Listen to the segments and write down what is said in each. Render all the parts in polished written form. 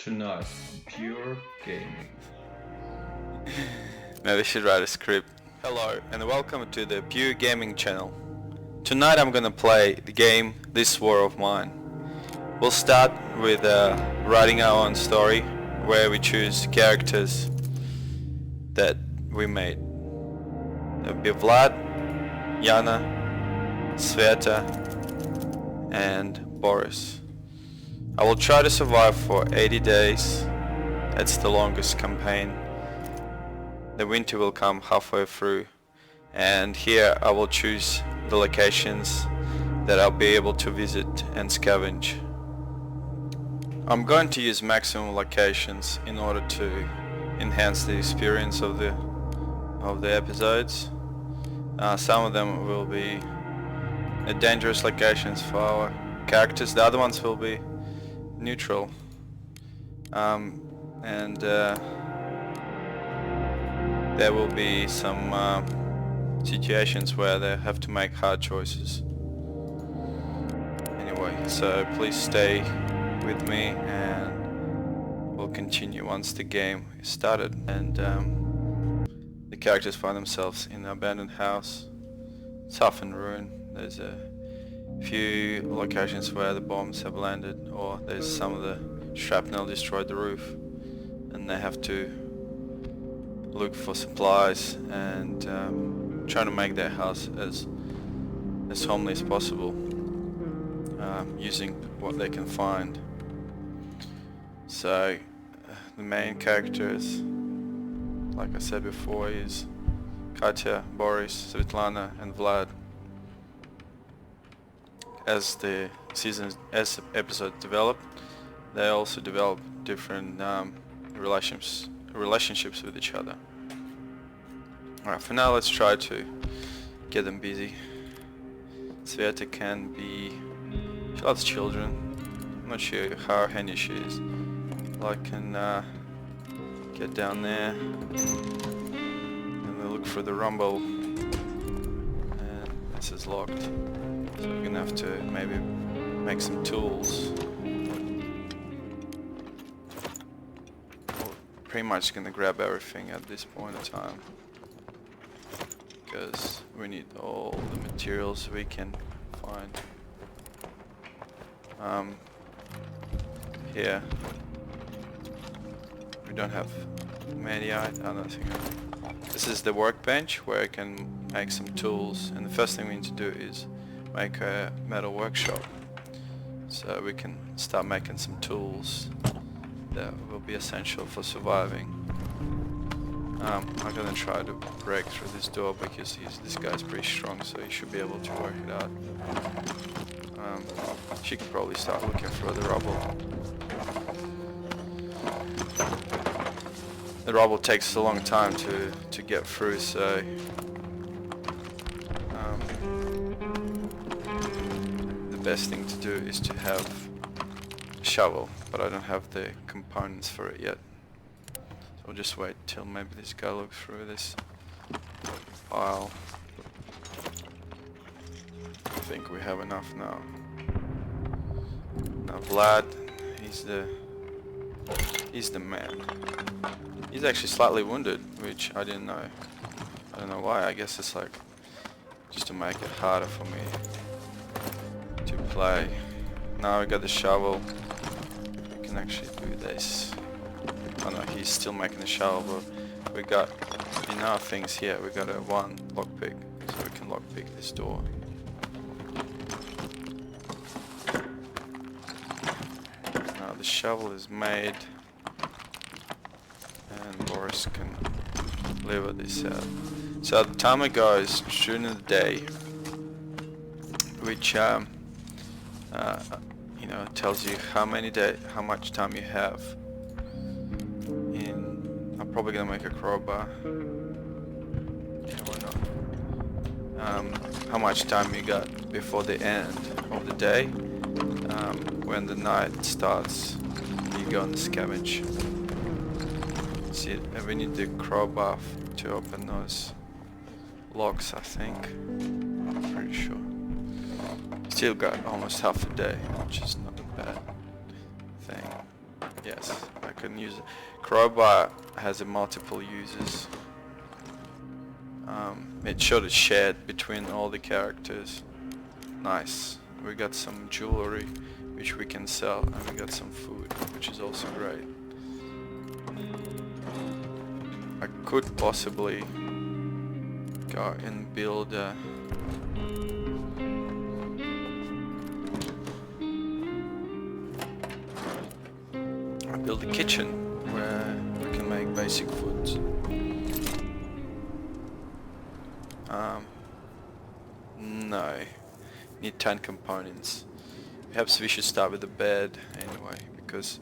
tonight on Pure Gaming. Maybe I should write a script. Hello and welcome to the Pure Gaming channel. Tonight I'm gonna play the game This War of Mine. We'll start with writing our own story where we choose characters that we made. There'll be Vlad, Yana, Sveta and Boris. I will try to survive for 80 days. That's the longest campaign. The winter will come halfway through, and here I will choose the locations that I'll be able to visit and scavenge. I'm going to use maximum locations in order to enhance the experience of the episodes. Some of them will be dangerous locations for our characters, the other ones will be neutral. There will be some situations where they have to make hard choices. Anyway, so please stay with me and we'll continue once the game is started. And the characters find themselves in an abandoned house. It's half in ruin. There's a few locations where the bombs have landed, or there's some of the shrapnel destroyed the roof, and they have to look for supplies and trying to make their house as homely as possible, using what they can find. So the main characters, like I said before, is Katya, Boris, Svetlana and Vlad. As the episodes develop, they also develop different relationships with each other. Alright, for now let's try to get them busy. Sveta can be... she loves children. I'm not sure how handy she is. Well, I can get down there and we'll look for the rumble. And this is locked. So we're gonna have to maybe make some tools. We're pretty much gonna grab everything at this point in time, because we need all the materials we can find. Here we don't have many. I don't think. This is the workbench where I can make some tools, and the first thing we need to do is make a metal workshop so we can start making some tools that will be essential for surviving. I'm gonna try to break through this door because this guy's pretty strong, so he should be able to work it out. She can probably start looking for the rubble. The rubble takes a long time to get through, so the best thing to do is to have a shovel, but I don't have the components for it yet. So I'll just wait till maybe this guy looks through this pile. I think we have enough now. Now Vlad, he's the man. He's actually slightly wounded, which I didn't know. I don't know why. I guess it's like just to make it harder for me to play. Now we got the shovel. We can actually do this. Oh no, he's still making the shovel, but we got in our things here. We got a one lockpick, so we can lockpick this door. Now the shovel is made, and Boris can lever this out. So the timer goes during the day, which you know, tells you how much time you have. I'm probably gonna make a crowbar. Yeah, why not? How much time you got before the end of the day. When the night starts, you go on the scavenge. See, we need the crowbar to open those locks, I think. I'm pretty sure. Still got almost half a day, which is not a bad thing. Yes, I can use it. Crowbar has a multiple uses. It should have shared between all the characters. Nice. We got some jewelry which we can sell, and we got some food, which is also great. I could possibly go and build a kitchen where we can make basic foods. No. Need 10 components. Perhaps we should start with the bed anyway, because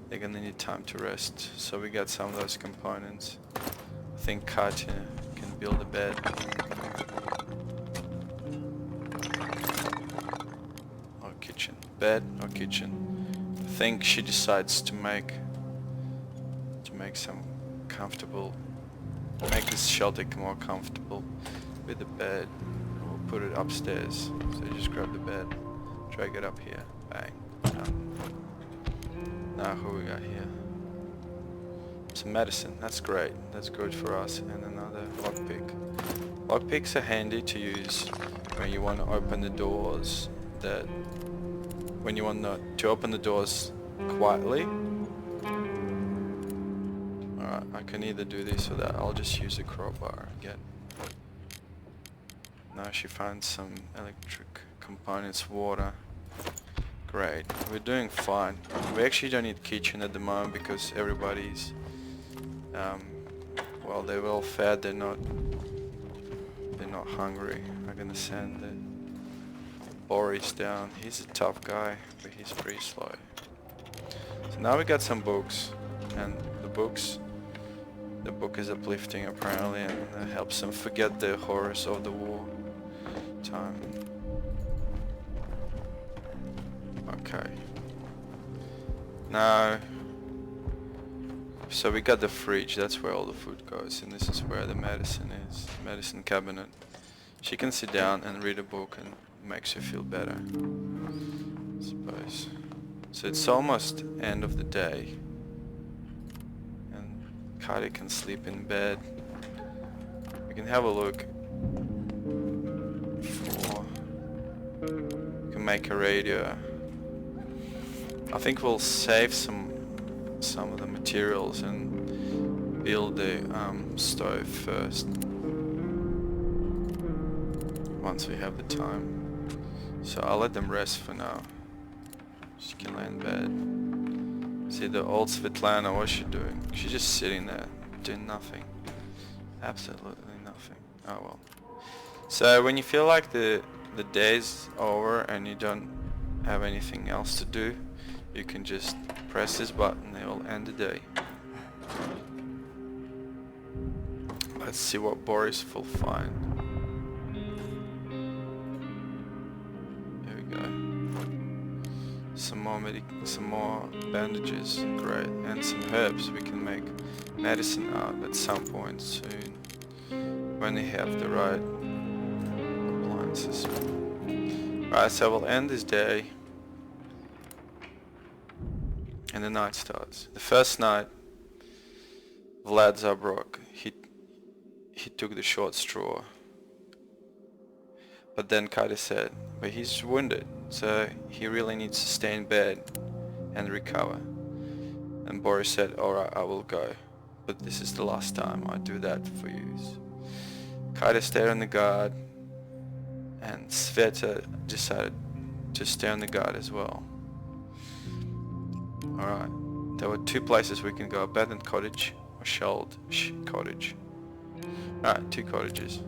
they're gonna need time to rest. So we got some of those components. I think Katya can build a bed. Or kitchen. Bed or kitchen. I think she decides to make some comfortable, make this shelter more comfortable with the bed. We'll put it upstairs. So you just grab the bed, drag it up here, bang, done. Now who we got here? Some medicine, that's great, that's good for us, and another lockpick. Lockpicks are handy to use when you want to open the doors to open the doors quietly. Alright, I can either do this or that. I'll just use a crowbar again. Now she finds some electric components, water. Great, we're doing fine. We actually don't need kitchen at the moment because everybody's, well, they're well fed. They're not hungry. I'm gonna send Boris down. He's a tough guy, but he's pretty slow. So now we got some books, and the book is uplifting apparently, and helps them forget the horrors of the war time. Okay. Now, so we got the fridge, that's where all the food goes, and this is where the medicine is, medicine cabinet. She can sit down and read a book, and it makes her feel better, I suppose. So it's almost end of the day, and Kari can sleep in bed. We can have a look for, we can make a radio. I think we'll save some of the materials and build the stove first once we have the time. So I'll let them rest for now. She can lay in bed. See the old Svetlana, what's she doing? She's just sitting there doing nothing. Absolutely nothing. Oh well. So when you feel like the day's over and you don't have anything else to do, you can just press this button, it will end the day. Let's see what Boris will find. There we go. Some more bandages, great, and some herbs. We can make medicine out at some point soon when we have the right appliances. Right, so we'll end this day. And the night starts. The first night, Vlad Zabrok, he took the short straw. But then Kari said, but he's wounded, so he really needs to stay in bed and recover. And Boris said, alright, I will go, but this is the last time I do that for you. Kari stayed on the guard, and Sveta decided to stay on the guard as well. Alright, there were two places we can go, abandoned cottage or shelled cottage. Alright, two cottages.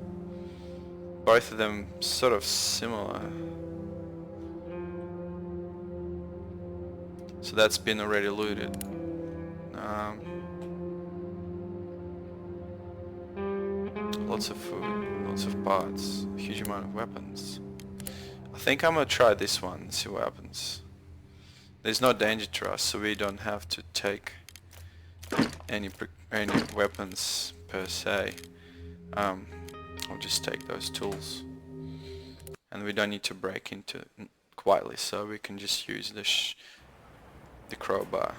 Both of them sort of similar. So that's been already looted. Lots of food, lots of parts, a huge amount of weapons. I think I'm gonna try this one and see what happens. There's no danger to us, so we don't have to take any weapons per se. I'll just take those tools, and we don't need to break into it quietly, so we can just use the crowbar.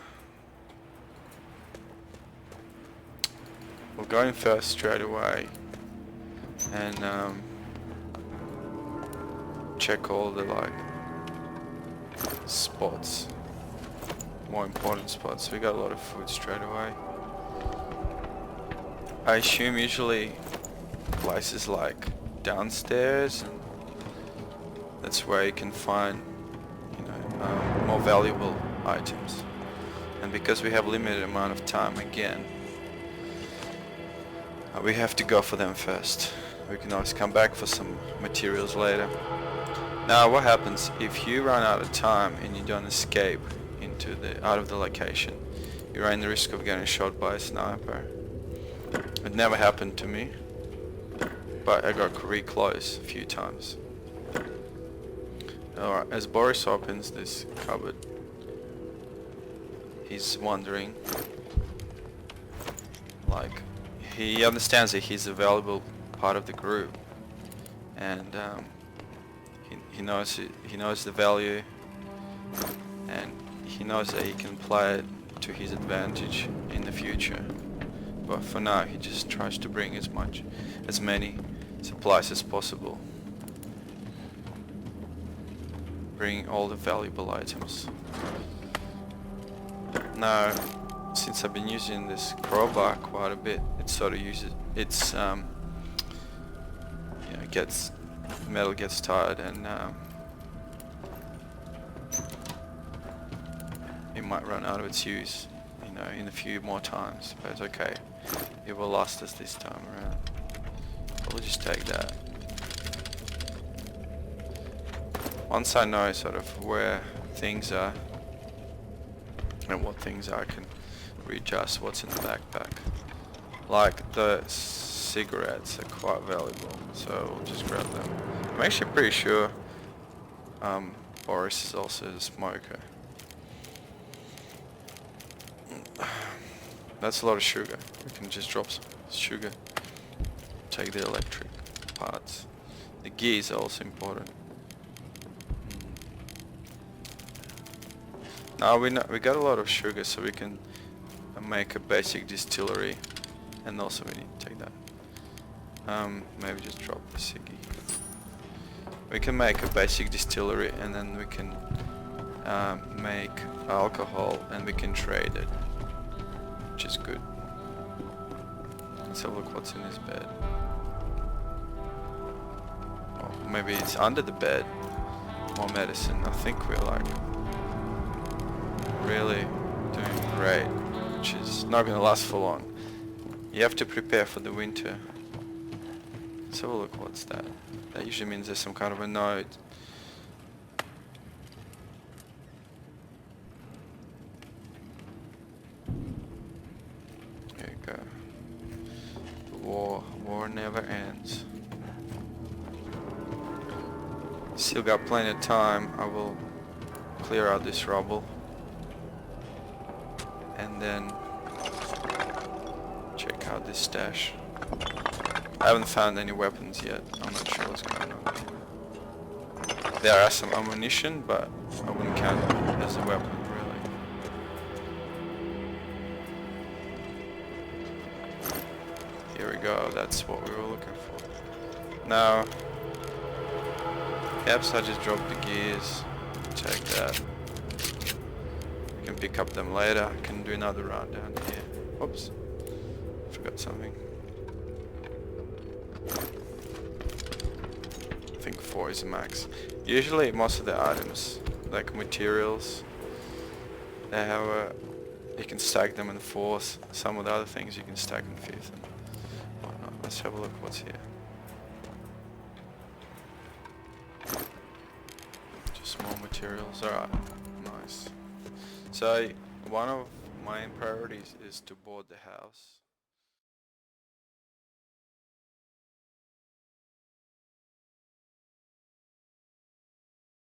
we'll go in first straight away and check all the like spots, more important spots. We got a lot of food straight away. I assume usually places like downstairs, and that's where you can find, you know, more valuable items. And because we have limited amount of time again, we have to go for them first. We can always come back for some materials later. Now what happens if you run out of time and you don't escape out of the location? You run the risk of getting shot by a sniper. It never happened to me, but I got really close a few times. Alright, as Boris opens this cupboard, he's wondering, like, he understands that he's a valuable part of the group, and he knows the value, and he knows that he can play it to his advantage in the future. But for now, he just tries to bring as many supplies as possible. Bring all the valuable items. Now, since I've been using this crowbar quite a bit, it sort of metal gets tired, and it might run out of its use, you know, in a few more times, but it's okay. It will last us this time around. We'll just take that. Once I know sort of where things are and what things I can readjust what's in the backpack. Like the cigarettes are quite valuable, so we'll just grab them. I'm actually pretty sure Boris is also a smoker. That's a lot of sugar. We can just drop some sugar. Take the electric parts. The gears are also important. Now we got a lot of sugar, so we can make a basic distillery, and also we need to take that. Maybe just drop the ciggy. We can make a basic distillery, and then we can make alcohol, and we can trade it, which is good. Let's have a look what's in this bed. Oh, maybe it's under the bed. More medicine. I think we're like really doing great, which is not going to last for long. You have to prepare for the winter. Let's have a look what's that. That usually means there's some kind of a note. There you go. The war never ends. Still got plenty of time. I will clear out this rubble and then check out this stash. I haven't found any weapons yet. I'm not sure what's going on. There are some ammunition, but I wouldn't count it as a weapon, really. Here we go, that's what we were looking for. Now, perhaps I just drop the gears, take that. We can pick up them later. I can do another round down here. Oops, forgot something. I think 4 is the max. Usually most of the items, like materials, they have you can stack them in 4s. Some of the other things you can stack in 5th and whatnot. Let's have a look what's here. Just more materials. Alright, nice. So one of my priorities is to board the house.